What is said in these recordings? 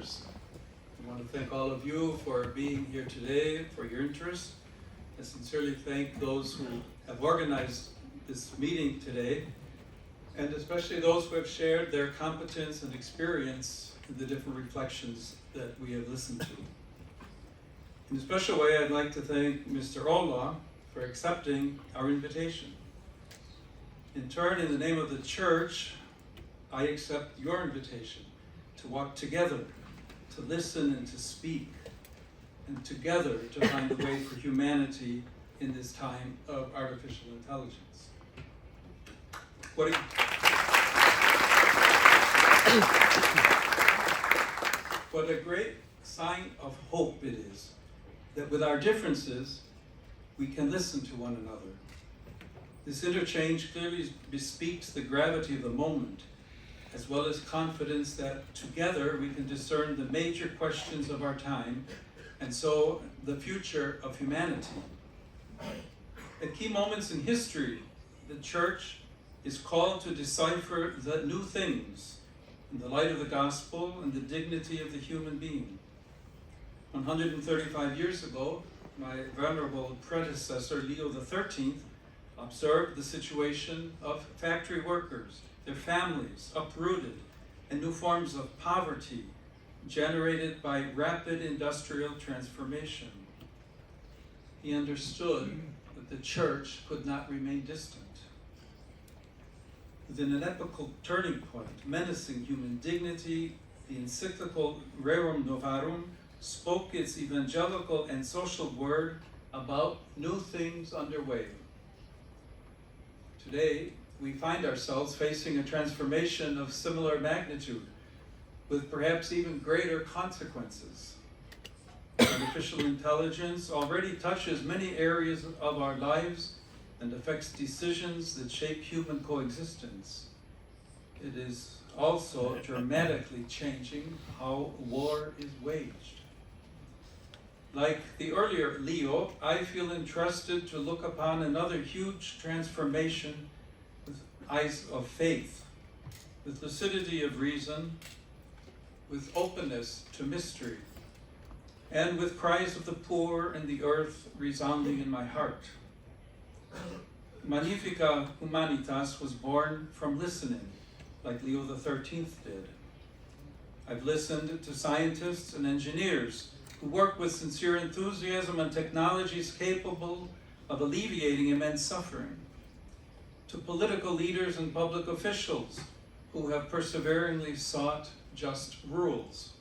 others. I want to thank all of you for being here today, for your interest. I sincerely thank those who have organized this meeting today, and especially those who have shared their competence and experience in the different reflections that we have listened to. In a special way, I'd like to thank Mr. Ola for accepting our invitation. In turn, in the name of the Church, I accept your invitation to walk together, to listen and to speak, and together to find a way for humanity in this time of artificial intelligence. What a great sign of hope it is that with our differences, we can listen to one another. This interchange clearly bespeaks the gravity of the moment, as well as confidence that together we can discern the major questions of our time, and so the future of humanity. At key moments in history, the Church is called to decipher the new things in the light of the gospel and the dignity of the human being. 135 years ago, my venerable predecessor, Leo XIII, observed the situation of factory workers, their families uprooted, and new forms of poverty generated by rapid industrial transformation. He understood that the Church could not remain distant. Within an epochal turning point, menacing human dignity, the encyclical Rerum Novarum spoke its evangelical and social word about new things underway. Today, we find ourselves facing a transformation of similar magnitude, with perhaps even greater consequences. Artificial intelligence already touches many areas of our lives and affects decisions that shape human coexistence. It is also dramatically changing how war is waged. Like the earlier Leo, I feel entrusted to look upon another huge transformation with eyes of faith, with lucidity of reason, with openness to mystery, and with cries of the poor and the earth resounding in my heart. Magnifica Humanitas was born from listening, like Leo XIII did. I've listened to scientists and engineers who work with sincere enthusiasm on technologies capable of alleviating immense suffering, to political leaders and public officials who have perseveringly sought just rules,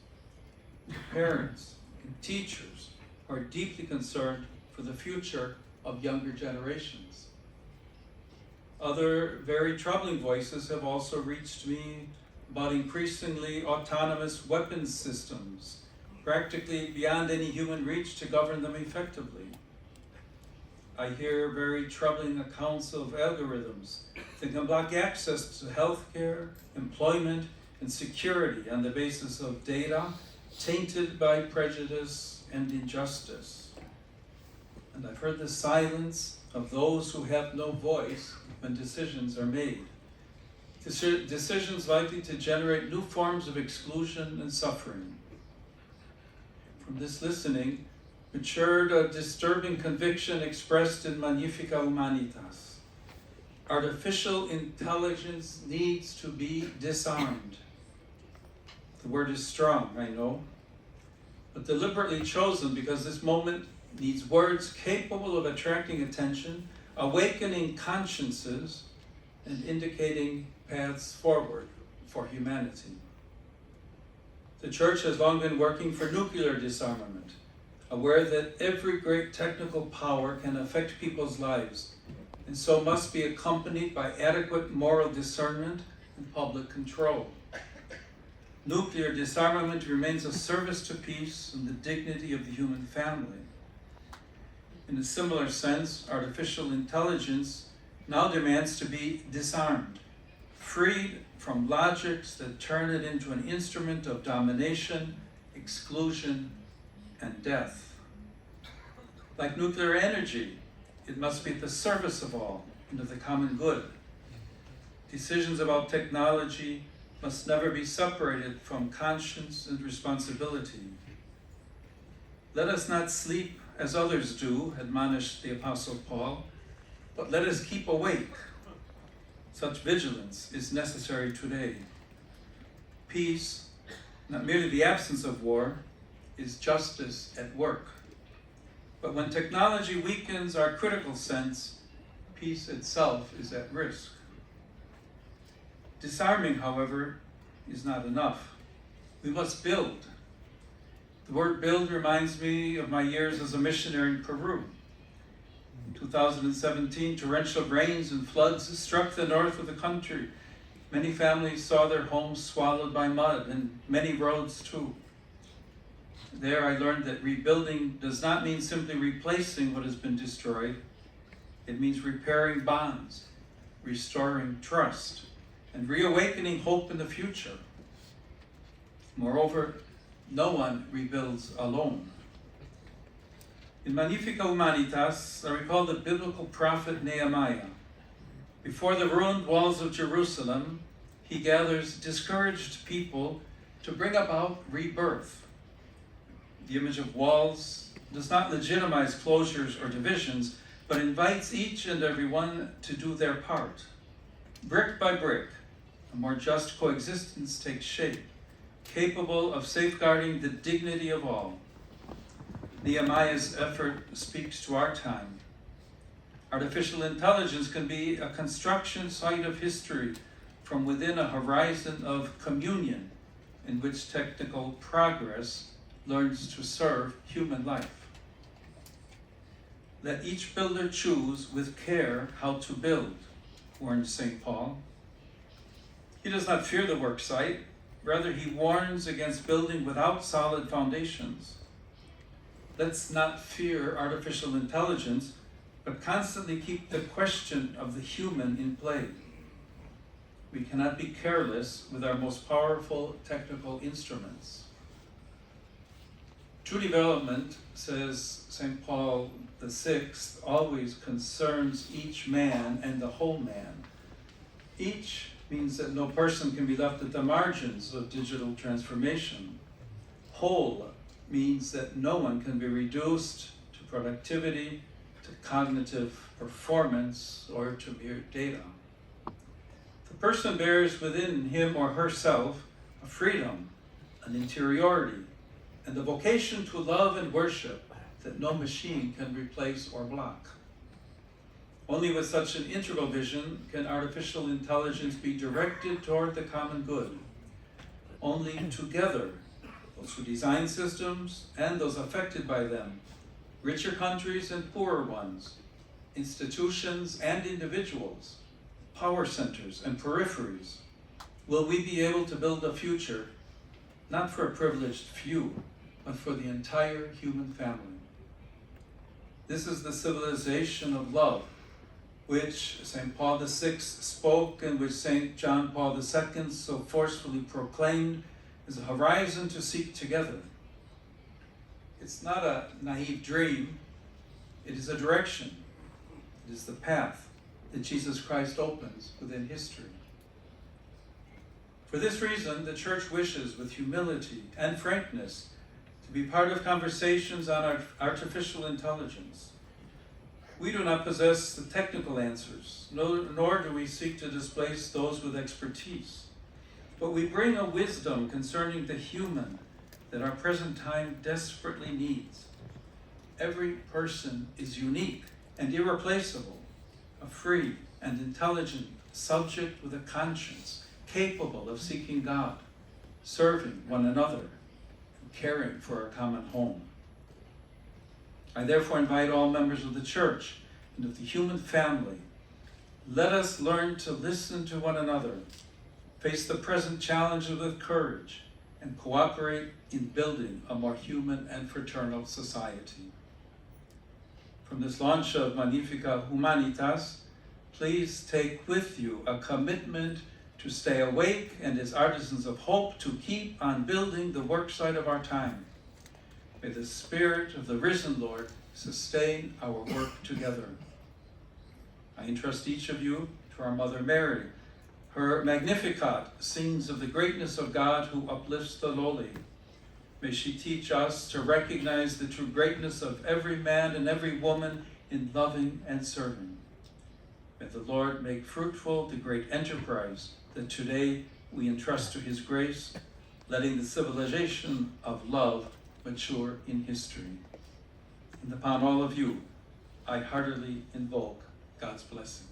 to parents and teachers who are deeply concerned for the future of younger generations. Other very troubling voices have also reached me about increasingly autonomous weapons systems, practically beyond any human reach to govern them effectively. I hear very troubling accounts of algorithms that can block access to healthcare, employment, and security on the basis of data tainted by prejudice and injustice. And I've heard the silence of those who have no voice when decisions are made. Decisions likely to generate new forms of exclusion and suffering. From this listening matured a disturbing conviction expressed in Magnifica Humanitas. Artificial intelligence needs to be disarmed. The word is strong, I know, but deliberately chosen because this moment needs words capable of attracting attention, awakening consciences, and indicating paths forward for humanity. The Church has long been working for nuclear disarmament, aware that every great technical power can affect people's lives, and so must be accompanied by adequate moral discernment and public control. Nuclear disarmament remains a service to peace and the dignity of the human family. In a similar sense, artificial intelligence now demands to be disarmed, freed from logics that turn it into an instrument of domination, exclusion, and death. Like nuclear energy, it must be at the service of all and of the common good. Decisions about technology must never be separated from conscience and responsibility. Let us not sleep as others do, admonished the Apostle Paul, but let us keep awake. Such vigilance is necessary today. Peace, not merely the absence of war, is justice at work. But when technology weakens our critical sense, peace itself is at risk. Disarming, however, is not enough. We must build. The word build reminds me of my years as a missionary in Peru. In 2017, torrential rains and floods struck the north of the country. Many families saw their homes swallowed by mud, and many roads too. There I learned that rebuilding does not mean simply replacing what has been destroyed. It means repairing bonds, restoring trust, and reawakening hope in the future. Moreover, no one rebuilds alone. In Magnifica Humanitas, I recall the biblical prophet Nehemiah. Before the ruined walls of Jerusalem, he gathers discouraged people to bring about rebirth. The image of walls does not legitimize closures or divisions, but invites each and every one to do their part. Brick by brick, a more just coexistence takes shape, capable of safeguarding the dignity of all. Nehemiah's effort speaks to our time. Artificial intelligence can be a construction site of history from within a horizon of communion in which technical progress learns to serve human life. Let each builder choose with care how to build, warned St. Paul. He does not fear the work site, rather he warns against building without solid foundations. Let's not fear artificial intelligence, but constantly keep the question of the human in play. We cannot be careless with our most powerful technical instruments. True development, says St. Paul VI, always concerns each man and the whole man. Each means that no person can be left at the margins of digital transformation. Whole means that no one can be reduced to productivity, to cognitive performance, or to mere data. The person bears within him or herself a freedom, an interiority, and the vocation to love and worship that no machine can replace or block. Only with such an integral vision can artificial intelligence be directed toward the common good. Only together, those who design systems and those affected by them, richer countries and poorer ones, institutions and individuals, power centers and peripheries, will we be able to build a future not for a privileged few, but for the entire human family. This is the civilization of love, which St. Paul VI spoke and which St. John Paul II so forcefully proclaimed as a horizon to seek together. It's not a naive dream, it is a direction. It is the path that Jesus Christ opens within history. For this reason, the Church wishes with humility and frankness to be part of conversations on artificial intelligence. We do not possess the technical answers, nor do we seek to displace those with expertise. But we bring a wisdom concerning the human that our present time desperately needs. Every person is unique and irreplaceable, a free and intelligent subject with a conscience, capable of seeking God, serving one another, and caring for our common home. I therefore invite all members of the Church and of the human family, let us learn to listen to one another, face the present challenges with courage, and cooperate in building a more human and fraternal society. From this launch of Magnifica Humanitas, please take with you a commitment to stay awake and as artisans of hope to keep on building the worksite of our time. May the Spirit of the risen Lord sustain our work together. I entrust each of you to our Mother Mary, Her Magnificat sings of the greatness of God who uplifts the lowly. May she teach us to recognize the true greatness of every man and every woman in loving and serving. May the Lord make fruitful the great enterprise that today we entrust to His grace, letting the civilization of love mature in history. And upon all of you, I heartily invoke God's blessing.